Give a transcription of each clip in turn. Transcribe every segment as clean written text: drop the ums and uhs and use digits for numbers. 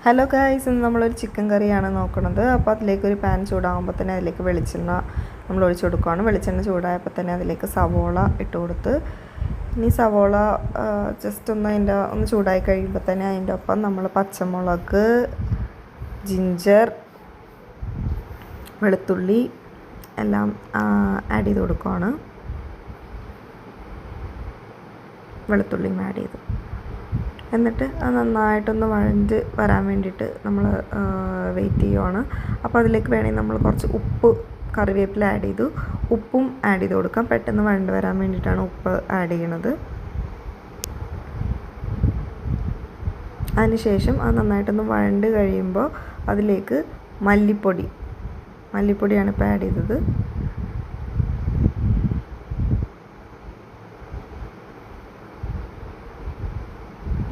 Hello guys, ഇന്ന് നമ്മളൊരു chicken കറിയാണ് നോക്കുന്നത്. അപ്പോൾ അതിലേക്കൊരു പാൻ ചൂടാകുമ്പോൾ തന്നെ അതിലേക്ക് വെളിച്ചെണ്ണ നമ്മൾ ഒഴിച്ചു കൊടുക്കുകയാണ്. വെളിച്ചെണ്ണ ചൂടായപ്പോൾ തന്നെ അതിലേക്ക് സവോള ഇട്ട് കൊടുത്ത് ഇനി സവോള ജസ്റ്റ് ഒന്ന് ചൂടായി കഴിയുമ്പോൾ തന്നെ അതിൻ്റെ ഒപ്പം നമ്മൾ പച്ചമുളക്, ജിഞ്ചർ, വെളുത്തുള്ളി എല്ലാം ആഡ് ചെയ്ത് കൊടുക്കുകയാണ്. വെളുത്തുള്ളിയും ആഡ് ചെയ്തു എന്നിട്ട് അത് നന്നായിട്ടൊന്ന് വഴഞ്ഞ് വരാൻ വേണ്ടിയിട്ട് നമ്മൾ വെയിറ്റ് ചെയ്യുവാണ്. അപ്പോൾ അതിലേക്ക് വേണമെങ്കിൽ നമ്മൾ കുറച്ച് ഉപ്പ്, കറിവേപ്പില ആഡ് ചെയ്തു, ഉപ്പും ആഡ് ചെയ്ത് കൊടുക്കാം. പെട്ടെന്ന് വഴണ്ട് വരാൻ വേണ്ടിയിട്ടാണ് ഉപ്പ് ആഡ് ചെയ്യണത്. അതിനുശേഷം അത് നന്നായിട്ടൊന്ന് വഴണ്ട് കഴിയുമ്പോൾ അതിലേക്ക് മല്ലിപ്പൊടിയാണ് ഇപ്പോൾ ആഡ് ചെയ്തത്.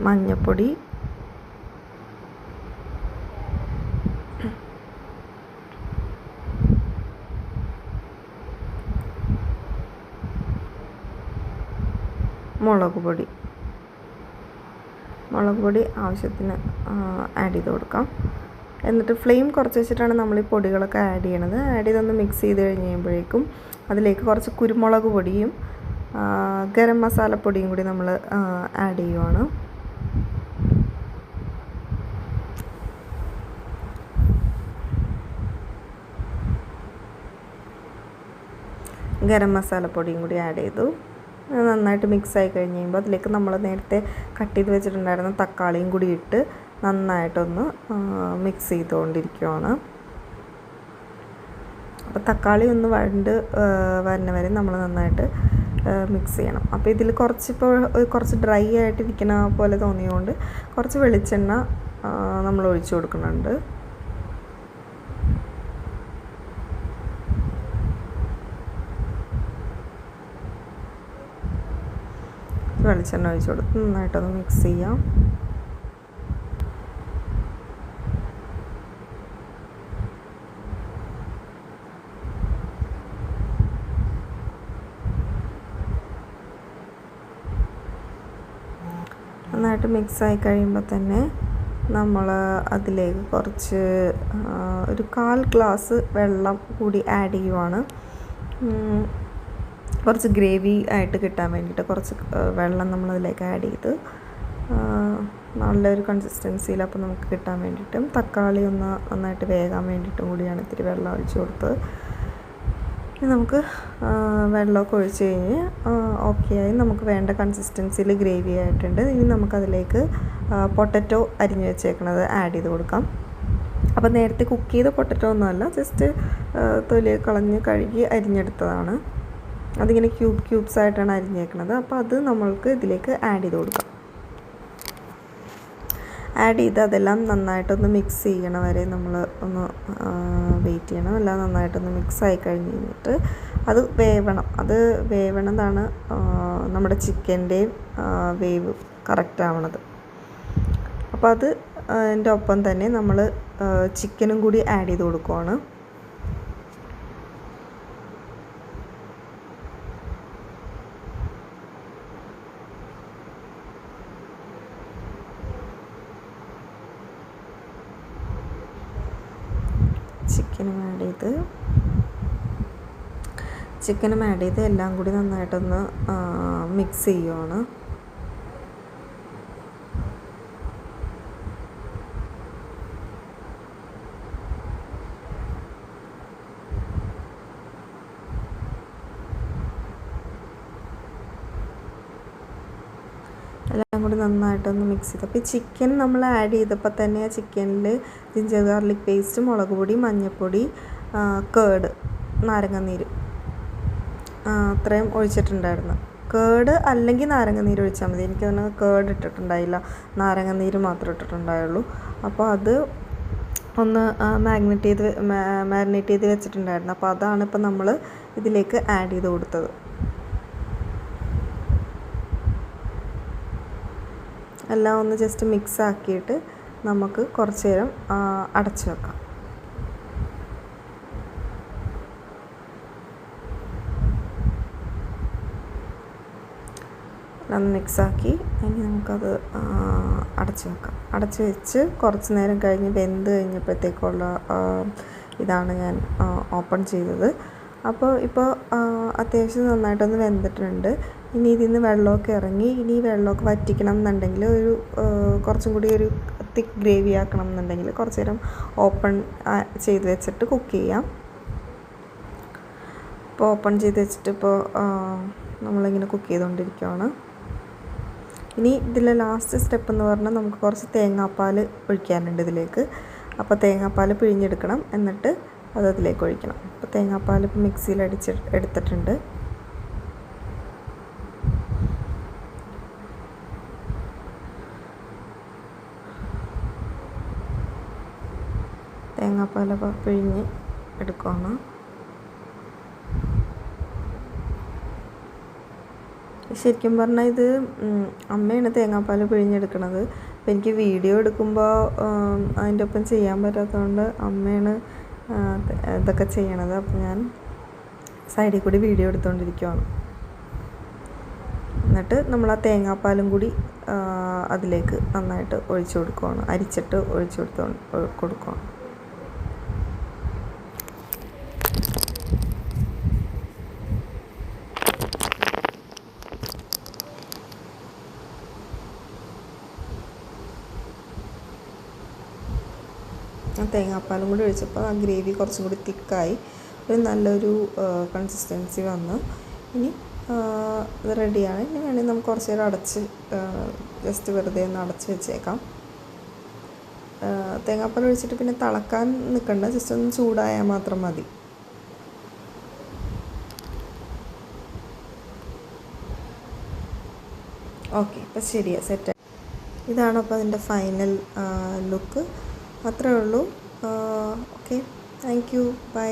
മഞ്ഞൾപ്പൊടി, മുളക് പൊടി ആവശ്യത്തിന് ആഡ് ചെയ്ത് കൊടുക്കാം. എന്നിട്ട് ഫ്ലെയിം കുറച്ച് വെച്ചിട്ടാണ് നമ്മൾ ഈ പൊടികളൊക്കെ ആഡ് ചെയ്യണത്. ആഡ് ചെയ്തൊന്ന് മിക്സ് ചെയ്ത് കഴിഞ്ഞ് കഴിയുമ്പോഴേക്കും അതിലേക്ക് കുറച്ച് കുരുമുളക് പൊടിയും ഗരം മസാലപ്പൊടിയും കൂടി നമ്മൾ ആഡ് ചെയ്യുവാണ്. ഗരം മസാലപ്പൊടിയും കൂടി ആഡ് ചെയ്തു. നന്നായിട്ട് മിക്സായി കഴിഞ്ഞ് കഴിയുമ്പോൾ അതിലേക്ക് നമ്മൾ നേരത്തെ കട്ട് ചെയ്ത് വെച്ചിട്ടുണ്ടായിരുന്ന തക്കാളിയും കൂടി ഇട്ട് നന്നായിട്ടൊന്ന് മിക്സ് ചെയ്തുകൊണ്ടിരിക്കുകയാണ്. അപ്പോൾ തക്കാളി ഒന്ന് വരുന്ന വരെ നമ്മൾ നന്നായിട്ട് മിക്സ് ചെയ്യണം. അപ്പോൾ ഇതിൽ കുറച്ച് ഡ്രൈ ആയിട്ടിരിക്കുന്ന പോലെ തോന്നിയതുകൊണ്ട് കുറച്ച് വെളിച്ചെണ്ണ നമ്മൾ ഒഴിച്ചു കൊടുക്കുന്നുണ്ട്. വെളിച്ചെണ്ണ ഒഴിച്ച് കൊടുത്ത് നന്നായിട്ടൊന്ന് മിക്സ് ചെയ്യാം. നന്നായിട്ട് മിക്സായി കഴിയുമ്പോൾ തന്നെ നമ്മൾ അതിലേക്ക് കുറച്ച് ഒരു 1/4 ഗ്ലാസ് വെള്ളം കൂടി ആഡ് ചെയ്യുവാണ്. കുറച്ച് ഗ്രേവി ആയിട്ട് കിട്ടാൻ വേണ്ടിയിട്ട് കുറച്ച് വെള്ളം നമ്മളതിലേക്ക് ആഡ് ചെയ്ത് നല്ലൊരു കൺസിസ്റ്റൻസിയിൽ അപ്പോൾ നമുക്ക് കിട്ടാൻ വേണ്ടിയിട്ടും തക്കാളി ഒന്ന് നന്നായിട്ട് വേകാൻ വേണ്ടിയിട്ടും കൂടിയാണ് ഇത്തിരി വെള്ളം ഒഴിച്ച് കൊടുത്തത്. ഇനി നമുക്ക് വെള്ളമൊക്കെ ഒഴിച്ച് കഴിഞ്ഞ് ഓക്കെ ആയി, നമുക്ക് വേണ്ട കൺസിസ്റ്റൻസിയിൽ ഗ്രേവി ആയിട്ടുണ്ട്. ഇനി നമുക്കതിലേക്ക് പൊട്ടറ്റോ അരിഞ്ഞ് വെച്ചേക്കണത് ആഡ് ചെയ്ത് കൊടുക്കാം. അപ്പോൾ നേരത്തെ കുക്ക് ചെയ്ത പൊട്ടറ്റോ ഒന്നുമല്ല, ജസ്റ്റ് തൊലി കളഞ്ഞ് കഴുകി അരിഞ്ഞെടുത്തതാണ്. അതിങ്ങനെ ക്യൂബ്സ് ആയിട്ടാണ് അരിഞ്ഞേക്കുന്നത്. അപ്പോൾ അത് നമ്മൾക്ക് ഇതിലേക്ക് ആഡ് ചെയ്ത് കൊടുക്കാം. ആഡ് ചെയ്ത് അതെല്ലാം നന്നായിട്ടൊന്ന് മിക്സ് ചെയ്യണ വരെ നമ്മൾ ഒന്ന് വെയിറ്റ് ചെയ്യണം. എല്ലാം നന്നായിട്ടൊന്ന് മിക്സ് ആയി കഴിഞ്ഞിട്ട് അത് വേവണതാണ് നമ്മുടെ ചിക്കൻ്റെയും വേവ് കറക്റ്റ് ആവണത്. അപ്പോൾ അത് അതിൻ്റെ ഒപ്പം തന്നെ നമ്മൾ ചിക്കനും കൂടി ആഡ് ചെയ്ത് കൊടുക്കുവാണ്. ചിക്കനും ആഡ് ചെയ്ത് എല്ലാം കൂടി നന്നായിട്ടൊന്ന് മിക്സ് ചെയ്യുവാണ്. എല്ലാം കൂടി നന്നായിട്ടൊന്ന് മിക്സ് ചെയ്ത്, അപ്പോൾ ഈ ചിക്കൻ നമ്മൾ ആഡ് ചെയ്തപ്പോൾ തന്നെ ആ ചിക്കനിൽ ജിഞ്ചർ ഗാർലിക് പേസ്റ്റ്, മുളക് പൊടി, മഞ്ഞൾപ്പൊടി, കേർഡ്, നാരങ്ങാനീര് അത്രയും ഒഴിച്ചിട്ടുണ്ടായിരുന്നു. കേർഡ് അല്ലെങ്കിൽ നാരങ്ങാനീര് ഒഴിച്ചാൽ മതി. എനിക്ക് തന്നെ കേർഡ് ഇട്ടിട്ടുണ്ടായില്ല, നാരങ്ങാനീര് മാത്രമേ ഇട്ടിട്ടുണ്ടായുള്ളൂ. അപ്പോൾ അത് ഒന്ന് മാരിനേറ്റ് ചെയ്ത് വെച്ചിട്ടുണ്ടായിരുന്നു. അപ്പോൾ അതാണ് ഇപ്പോൾ നമ്മൾ ഇതിലേക്ക് ആഡ് ചെയ്ത് കൊടുത്തത്. എല്ലാം ഒന്ന് ജസ്റ്റ് മിക്സ് ആക്കിയിട്ട് നമുക്ക് കുറച്ച് നേരം അടച്ചു വെക്കാം. മിക്സാക്കി ഇനി നമുക്കത് അടച്ചു വെക്കാം. അടച്ച് വെച്ച് കുറച്ച് നേരം കഴിഞ്ഞ് വെന്ത് കഴിഞ്ഞപ്പോഴത്തേക്കുള്ള ഇതാണ് ഞാൻ ഓപ്പൺ ചെയ്തത്. അപ്പോൾ ഇപ്പോൾ അത്യാവശ്യം നന്നായിട്ടൊന്ന് വെന്തിട്ടുണ്ട്. ഇനി ഇതിൽ നിന്ന് വെള്ളമൊക്കെ ഇറങ്ങി. ഇനി വെള്ളമൊക്കെ വറ്റിക്കണം എന്നുണ്ടെങ്കിൽ കുറച്ചും കൂടി ഒരു തിക്ക് ഗ്രേവി ആക്കണം എന്നുണ്ടെങ്കിൽ കുറച്ച് നേരം ഓപ്പൺ ചെയ്ത് വെച്ചിട്ട് കുക്ക് ചെയ്യാം. ഇപ്പോൾ ഓപ്പൺ ചെയ്ത് വെച്ചിട്ട് ഇപ്പോൾ നമ്മളിങ്ങനെ കുക്ക് ചെയ്തുകൊണ്ടിരിക്കുകയാണ്. ഇനി ഇതിലെ ലാസ്റ്റ് സ്റ്റെപ്പ് എന്ന് പറഞ്ഞാൽ നമുക്ക് കുറച്ച് തേങ്ങാപ്പാൽ ഒഴിക്കാനുണ്ട് ഇതിലേക്ക്. അപ്പോൾ തേങ്ങാപ്പാൽ പിഴിഞ്ഞെടുക്കണം, എന്നിട്ട് അത് അതിലേക്ക് ഒഴിക്കണം. അപ്പോൾ തേങ്ങാപ്പാൽ ഇപ്പോൾ മിക്സിയിൽ എടുത്തിട്ടുണ്ട്. തേങ്ങാപ്പാലപ്പോൾ പിഴിഞ്ഞ് എടുക്കുകയാണ്. ശരിക്കും പറഞ്ഞാൽ ഇത് അമ്മയാണ് തേങ്ങാപ്പാൽ പിഴിഞ്ഞെടുക്കണത്. അപ്പോൾ എനിക്ക് വീഡിയോ എടുക്കുമ്പോൾ അതിൻ്റെ ഒപ്പം ചെയ്യാൻ പറ്റാത്തതുകൊണ്ട് അമ്മയാണ് ഇതൊക്കെ ചെയ്യണത്. അപ്പോൾ ഞാൻ സൈഡിൽ കൂടി വീഡിയോ എടുത്തുകൊണ്ടിരിക്കുകയാണ്. എന്നിട്ട് നമ്മൾ ആ തേങ്ങാപ്പാലും കൂടി അതിലേക്ക് നന്നായിട്ട് ഒഴിച്ചു കൊടുക്കുകയാണ്, അരിച്ചിട്ട് ഒഴിച്ചു കൊടുക്കുകയാണ്. തേങ്ങാപ്പാലും കൂടി ഒഴിച്ചപ്പോൾ ആ ഗ്രേവി കുറച്ചും കൂടി തിക്കായി ഒരു നല്ലൊരു കൺസിസ്റ്റൻസി വന്നു. ഇനി ഇത് റെഡിയാണ്. ഇനി വേണമെങ്കിൽ നമുക്ക് കുറച്ച് നേരം അടച്ച് ജസ്റ്റ് വെറുതെ ഒന്ന് അടച്ച് വെച്ചേക്കാം. തേങ്ങാപ്പാൽ ഒഴിച്ചിട്ട് പിന്നെ തിളക്കാൻ നിൽക്കണ്ട, ജസ്റ്റ് ഒന്ന് ചൂടായാൽ മാത്രം മതി. ഓക്കെ, അപ്പോൾ ശരിയാണ്, സെറ്റ്. ഇതാണ് അപ്പോൾ അതിൻ്റെ ഫൈനൽ ലുക്ക്. അത്രേ ഉള്ളൂ. Okay, thank you, by.